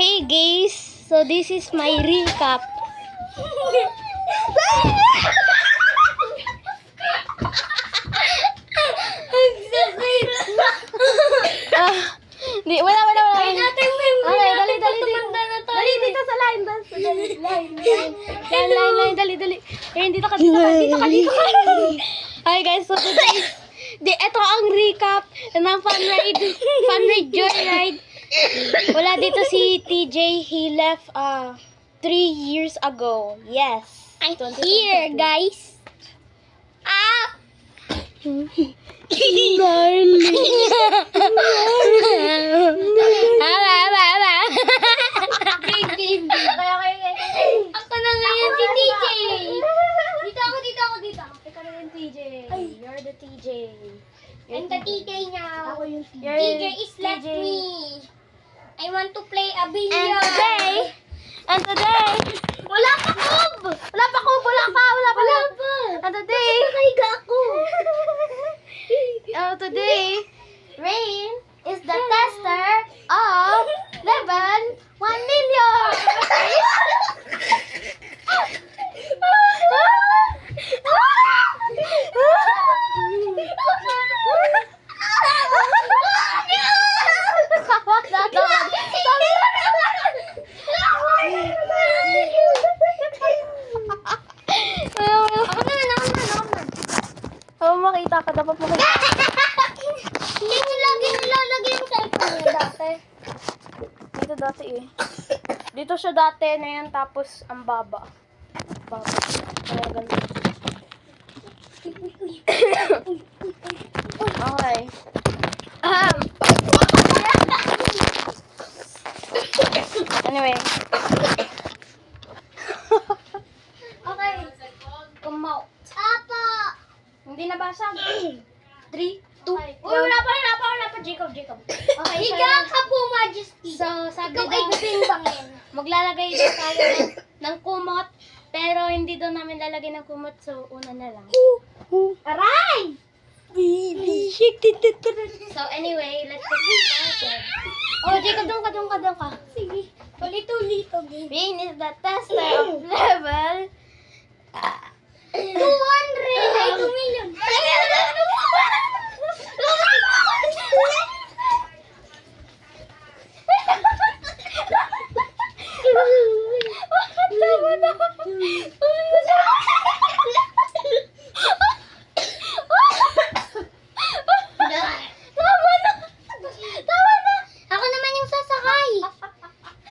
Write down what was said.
Hey guys, so this is my recap. Wala. Ay, natin memory. Okay, dali. Tumanda na tayo. Dali, dito sa line. Dali. Eh, dito ka. Hi guys, so today, ito ang recap ng fun ride joyride. Wala dito si TJ, he left 3 years ago. Yes. I'm 2022. here, guys. Darling. Ako na ngayon si TJ. Dito ako. Ikaw na yung TJ. You're the TJ. I'm the TJ now. Ako yung TJ. TJ is left TJ. me. I want to play a And billiard. today, Wala pa, Kob! wala pa. And today, Nakahiga ako. today, Rain is the tester of level 1 million. Makita ka, dapat makita. Hindi mo lagi nilalagay yung cellphone niya dati. Dito dati eh. Dito siya dati na yan, tapos ang baba. Kaya ganun. Okay. Anyway. Okay. Kumaw. Apa! Hindi nabasag. 3, 2, Uy, wala pa, Jacob. Okay, Higa ka po, Majesty. So, sabi Ikaw ay daw, bimbangin. maglalagay daw tayo ng kumot. Pero hindi daw namin lalagay ng kumot. So, una na lang. Aray! So, anyway, let's get started. Oh, Jacob, doon ka. Sige. Ulit-ulit. Rain is the tester